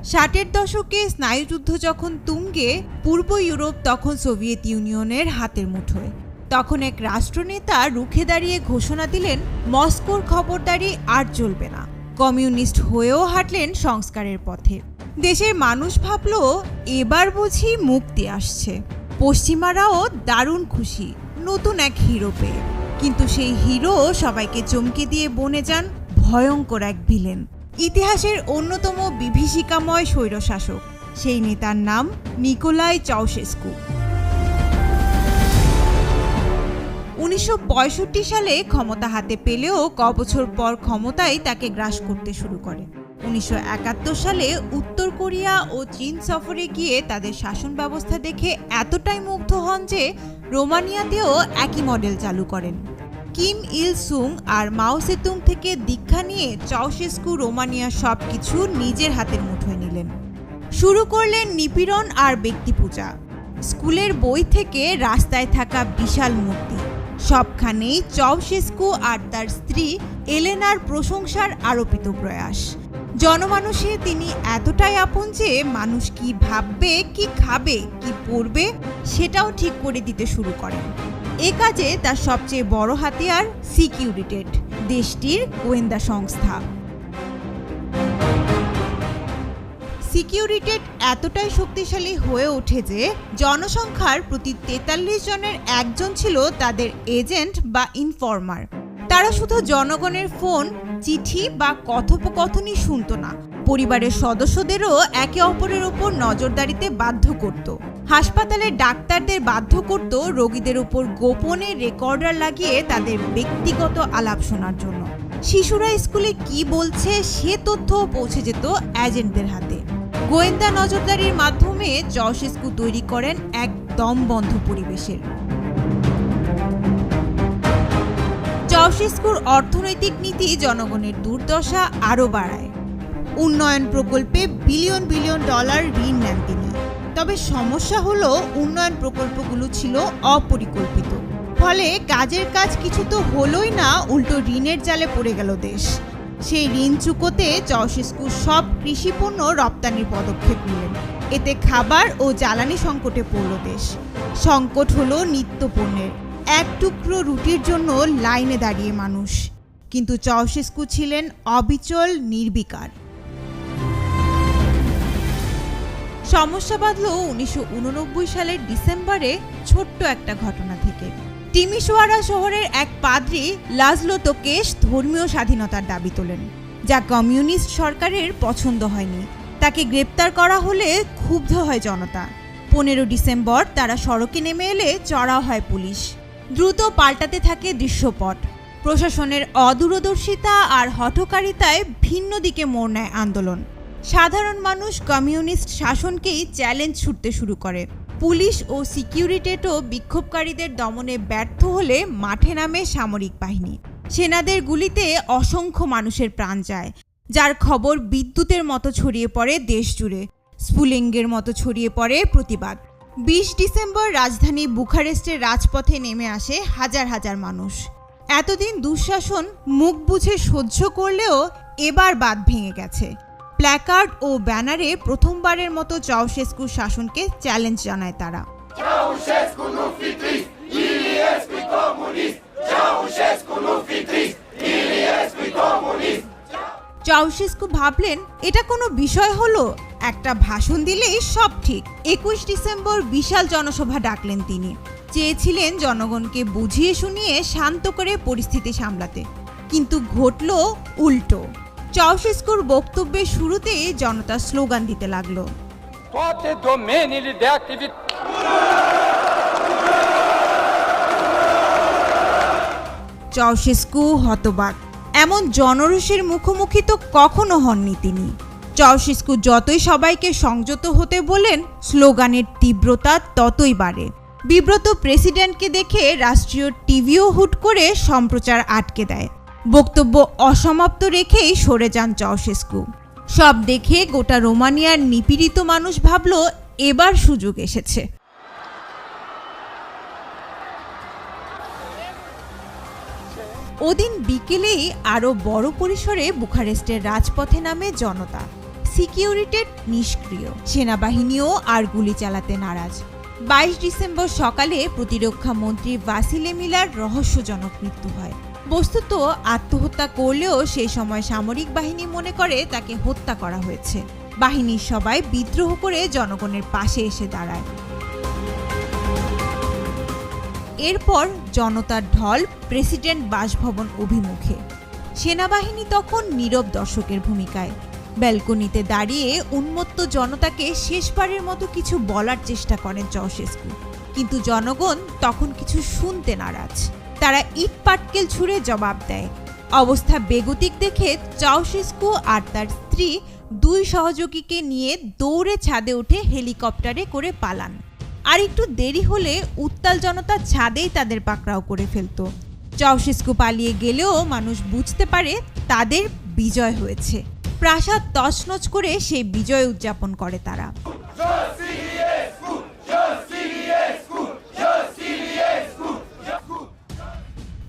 ষাটের দশকে স্নায়ুযুদ্ধ যখন তুঙ্গে, পূর্ব ইউরোপ তখন সোভিয়েত ইউনিয়নের হাতের মুঠোয়। তখন এক রাষ্ট্রনেতা রুখে দাঁড়িয়ে ঘোষণা দিলেন, মস্কোর খবরদারি আর চলবে না। কমিউনিস্ট হয়েও হাঁটলেন সংস্কারের পথে। দেশের মানুষ ভাবল, এবার বুঝি মুক্তি আসছে। পশ্চিমারাও দারুণ খুশি নতুন এক হিরো পেয়ে। কিন্তু সেই হিরো সবাইকে চমকে দিয়ে বনে যান ভয়ঙ্কর এক ভিলেন, ইতিহাসের অন্যতম বিভীষিকাময় স্বৈরশাসক। সেই নেতার নাম নিকোলাই চাউশেস্কু। 1965 সালে ক্ষমতা হাতে পেলেও কবছর পর ক্ষমতায় তাকে গ্রাস করতে শুরু করে। 1971 সালে উত্তর কোরিয়া ও চীন সফরে গিয়ে তাদের শাসন ব্যবস্থা দেখে এতটাই মুগ্ধ হন যে রোমানিয়াতেও একই মডেল চালু করেন। কিম ইল সুং আর মাও সেতুং থেকে দীক্ষা নিয়ে চাউশেস্কু রোমানিয়ার সবকিছু নিজের হাতের মুঠোয় নিলেন। শুরু করলেন নিপীড়ন আর ব্যক্তি পূজা। স্কুলের বই থেকে রাস্তায় থাকা বিশাল মূর্তি, সবখানেই চাউশেস্কু আর তার স্ত্রী এলেনার প্রশংসার আরোপিত প্রয়াস। জনমানুষে তিনি এতটাই আপন যে মানুষ কি ভাববে, কি খাবে, কি পড়বে সেটাও ঠিক করে দিতে শুরু করেন। এ কাজে তার সবচেয়ে বড় হাতিয়ার সিকিউরিটেট, দেশটির গোয়েন্দা সংস্থা। সিকিউরিটেট এতটাই শক্তিশালী হয়ে ওঠে যে জনসংখ্যার প্রতি 43 জনের একজন ছিল তাদের এজেন্ট বা ইনফর্মার। তারা শুধু জনগণের ফোন, চিঠি বা কথোপকথনই শুনত না, পরিবারের সদস্যদেরও একে অপরের উপর নজরদারিতে বাধ্য করত। হাসপাতালের ডাক্তারদের বাধ্য করত রোগীদের উপর গোপনে রেকর্ডার লাগিয়ে তাদের ব্যক্তিগত আলাপ শোনার জন্য। শিশুরা স্কুলে কি বলছে সে তথ্য পৌঁছে যেত এজেন্টদের হাতে। গোয়েন্দা নজরদারির মাধ্যমে চাউশেস্কু তৈরি করেন এক দমবন্ধ পরিবেশের। চাউশেস্কুর অর্থনৈতিক নীতি জনগণের দুর্দশা আরও বাড়ায়। উন্নয়ন প্রকল্পে বিলিয়ন বিলিয়ন ডলার ঋণ নেন তিনি। তবে সমস্যা হলো উন্নয়ন প্রকল্পগুলো ছিল অপরিকল্পিত। ফলে কাজের কাজ কিছু তো হলোই না, উল্টো ঋণের জালে পড়ে গেল দেশ। সেই ঋণ চুকোতে চাউশেস্কু সব কৃষিপণ্য রপ্তানির পদক্ষেপ নিলেন। এতে খাবার ও জ্বালানি সংকটে পড়ল দেশ। সংকট হলো নিত্যপণ্যের। এক টুকরো রুটির জন্য লাইনে দাঁড়িয়ে মানুষ। কিন্তু চাউশেস্কু ছিলেন অবিচল, নির্বিকার। সমস্যা বাঁধল 1989 সালের ডিসেম্বরে ছোট্ট একটা ঘটনা থেকে। টিমিশোয়ারা শহরের এক পাদ্রী লাজলো তোকেশ ধর্মীয় স্বাধীনতার দাবি তোলেন, যা কমিউনিস্ট সরকারের পছন্দ হয়নি। তাকে গ্রেপ্তার করা হলে ক্ষুব্ধ হয় জনতা। 15 ডিসেম্বর তারা সড়কে নেমে এলে চড়াও হয় পুলিশ। দ্রুত পাল্টাতে থাকে দৃশ্যপট। প্রশাসনের অদূরদর্শিতা আর হঠকারিতায় ভিন্ন দিকে মোড় নেয় আন্দোলন। সাধারণ মানুষ কমিউনিস্ট শাসনকেই চ্যালেঞ্জ ছুটতে শুরু করে। পুলিশ ও সিকিউরিটেটও বিক্ষোভকারীদের দমনে ব্যর্থ হলে মাঠে নামে সামরিক বাহিনী। সেনাদের গুলিতে অসংখ্য মানুষের প্রাণ যায়, যার খবর বিদ্যুতের মতো ছড়িয়ে পড়ে দেশ জুড়ে। স্ফুলিঙ্গের মতো ছড়িয়ে পড়ে প্রতিবাদ। 20 ডিসেম্বর রাজধানী বুখারেস্টের রাজপথে নেমে আসে হাজার হাজার মানুষ। এতদিন দুঃশাসন মুখ বুঝে সহ্য করলেও এবার বাঁধ ভেঙে গেছে। প্ল্যাকার্ড ও ব্যানারে প্রথমবারের মতো চাউশেস্কুর শাসনকে চ্যালেঞ্জ জানায় তারা। চাউশেস্কু ভাবলেন, এটা কোনো বিষয় হলো? একটা ভাষণ দিলেই সব ঠিক। 21 ডিসেম্বর বিশাল জনসভা ডাকলেন তিনি। চেয়েছিলেন জনগণকে বুঝিয়ে শুনিয়ে শান্ত করে পরিস্থিতি সামলাতে। কিন্তু ঘটল উল্টো। চাউশেস্কুর বক্তব্যের শুরুতেই জনতা স্লোগান দিতে লাগলো, চাউশেস্কু হতবাক। এমন জনরোষের মুখোমুখি তো কখনো হননি তিনি। চাউশেস্কু যতই সবাইকে সংযত হতে বলেন, স্লোগানের তীব্রতা ততই বাড়ে। বিব্রত প্রেসিডেন্টকে দেখে রাষ্ট্রীয় টিভিও হুট করে সম্প্রচার আটকে দেয়। বক্তব্য অসমাপ্ত রেখেই সরে যান চাউশেস্কু। সব দেখে গোটা রোমানিয়ার নিপীড়িত মানুষ ভাবল, এবার সুযোগ এসেছে। ওদিন বিকেলেই আরও বড় পরিসরে বুখারেস্টের রাজপথে নামে জনতা। সিকিউরিটি নিষ্ক্রিয়, সেনাবাহিনীও আর গুলি চালাতে নারাজ। 22 ডিসেম্বর সকালে প্রতিরক্ষা মন্ত্রী ভাসিলি মিলার রহস্যজনক মৃত্যু হয়। বস্তুত আত্মহত্যা করলেও সেই সময় সামরিক বাহিনী মনে করে তাকে হত্যা করা হয়েছে। বাহিনীর সবাই বিদ্রোহ করে জনগণের পাশে এসে দাঁড়ায়। এরপর জনতার ঢল প্রেসিডেন্ট বাসভবন অভিমুখে। সেনাবাহিনী তখন নীরব দর্শকের ভূমিকায়। ব্যালকনিতে দাঁড়িয়ে উন্মত্ত জনতাকে শেষবারের মতো কিছু বলার চেষ্টা করেন চাউশেস্কু, কিন্তু জনগণ তখন কিছু শুনতে নারাজ। তারা ইট পাটকেল ছুঁড়ে জবাব দেয়। অবস্থা বেগতিক দেখে চাউশেস্কু আর তার স্ত্রী 2 সহযোগীকে নিয়ে দৌড়ে ছাদে উঠে হেলিকপ্টারে করে পালান। আর একটু দেরি হলে উত্তাল জনতা ছাদেই তাদের পাকড়াও করে ফেলত। চাউশেস্কু পালিয়ে গেলেও মানুষ বুঝতে পারে তাদের বিজয় হয়েছে। প্রাসাদ তছনছ করে সেই বিজয় উদযাপন করে তারা।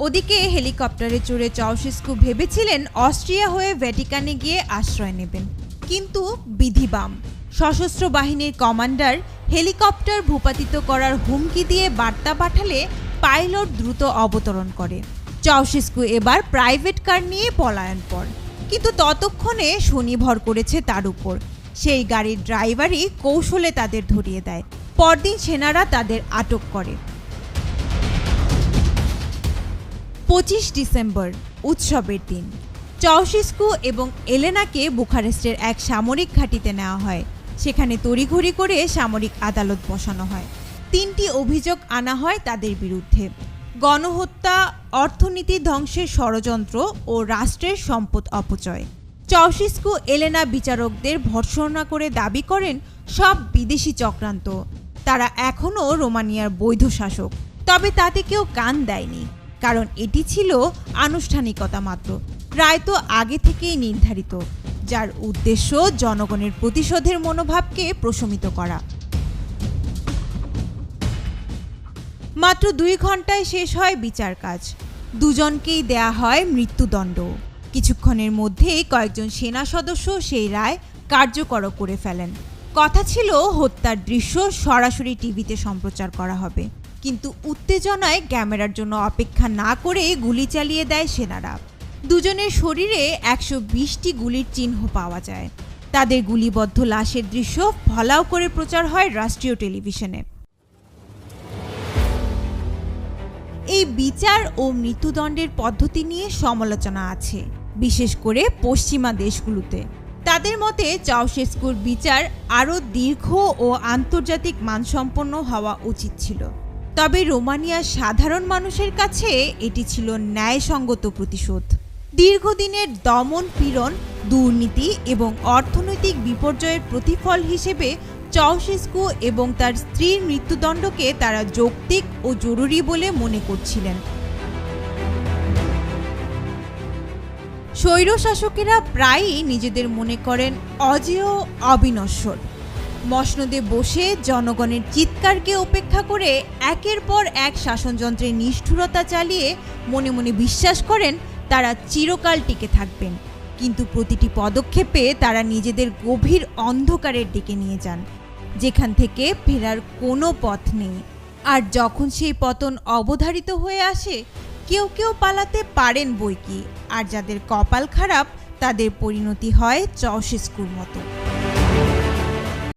ওদিকে হেলিকপ্টারে চড়ে চাউশেস্কু ভেবেছিলেন অস্ট্রিয়া হয়ে ভ্যাটিকানে গিয়ে আশ্রয় নেবেন, কিন্তু বিধিবাম। সশস্ত্র বাহিনীর কমান্ডার হেলিকপ্টার ভূপাতিত করার হুমকি দিয়ে বার্তা পাঠালে পাইলট দ্রুত অবতরণ করে। চাউশেস্কু এবার প্রাইভেট কার নিয়ে পলায়ন পর, কিন্তু ততক্ষণে শনি ভর করেছে তার উপর। সেই গাড়ির ড্রাইভারই কৌশলে তাদের ধরিয়ে দেয়। পরদিন সেনারা তাদের আটক করে। 25 ডিসেম্বর উৎসবের দিন। চাউশেস্কু এবং এলেনাকে বুখারেস্টের এক সামরিক ঘাঁটিতে নেওয়া হয়। সেখানে তড়িঘড়ি করে সামরিক আদালত বসানো হয়। 3টি অভিযোগ আনা হয় তাদের বিরুদ্ধে: গণহত্যা, অর্থনীতি ধ্বংসের ষড়যন্ত্র ও রাষ্ট্রের সম্পদ অপচয়। চাউশেস্কু এলেনা বিচারকদের ভর্ৎসনা করে দাবি করেন সব বিদেশি চক্রান্ত। তারা এখনও রোমানিয়ার বৈধ শাসক। তবে তাতে কেউ কান দেয়নি, কারণ এটি ছিল আনুষ্ঠানিকতা মাত্র। রায় তো আগে থেকেই নির্ধারিত, যার উদ্দেশ্য জনগণের প্রতিশোধের মনোভাবকে প্রশমিত করা। মাত্র 2 ঘন্টায় শেষ হয় বিচার কাজ। দুজনকেই দেয়া হয় মৃত্যুদণ্ড। কিছুক্ষণের মধ্যেই কয়েকজন সেনা সদস্য সেই রায় কার্যকর করে ফেলেন। কথা ছিল হত্যার দৃশ্য সরাসরি টিভিতে সম্প্রচার করা হবে, কিন্তু উত্তেজনায় ক্যামেরার জন্য অপেক্ষা না করে গুলি চালিয়ে দেয় সেনারা। দুজনের শরীরে 120টি গুলির চিহ্ন পাওয়া যায়। তাদের গুলিবদ্ধ লাশের দৃশ্য ফলাও করে প্রচার হয় রাষ্ট্রীয় টেলিভিশনে। এই বিচার ও মৃত্যুদণ্ডের পদ্ধতি নিয়ে সমালোচনা আছে, বিশেষ করে পশ্চিমা দেশগুলোতে। তাদের মতে চাউশেস্কুর বিচার আরও দীর্ঘ ও আন্তর্জাতিক মানসম্পন্ন হওয়া উচিত ছিল। তবে রোমানিয়ার সাধারণ মানুষের কাছে এটি ছিল ন্যায়সঙ্গত প্রতিশোধ। দীর্ঘদিনের দমন পীড়ন, দুর্নীতি এবং অর্থনৈতিক বিপর্যয়ের প্রতিফল হিসেবে চাউশেস্কু এবং তার স্ত্রীর মৃত্যুদণ্ডকে তারা যৌক্তিক ও জরুরি বলে মনে করছিলেন। স্বৈরশাসকেরা প্রায়ই নিজেদের মনে করেন অজেয়, অবিনশ্বর। মসনদে বসে জনগণের চিৎকারকে উপেক্ষা করে একের পর এক শাসনযন্ত্রের নিষ্ঠুরতা চালিয়ে মনে মনে বিশ্বাস করেন তারা চিরকাল টিকে থাকবেন। কিন্তু প্রতিটি পদক্ষেপে তারা নিজেদের গভীর অন্ধকারের দিকে নিয়ে যান, যেখান থেকে ফেরার কোনো পথ নেই। আর যখন সেই পতন অবধারিত হয়ে আসে, কেউ কেউ পালাতে পারেন বইকি, আর যাদের কপাল খারাপ তাদের পরিণতি হয় চাউশেস্কুর মতো।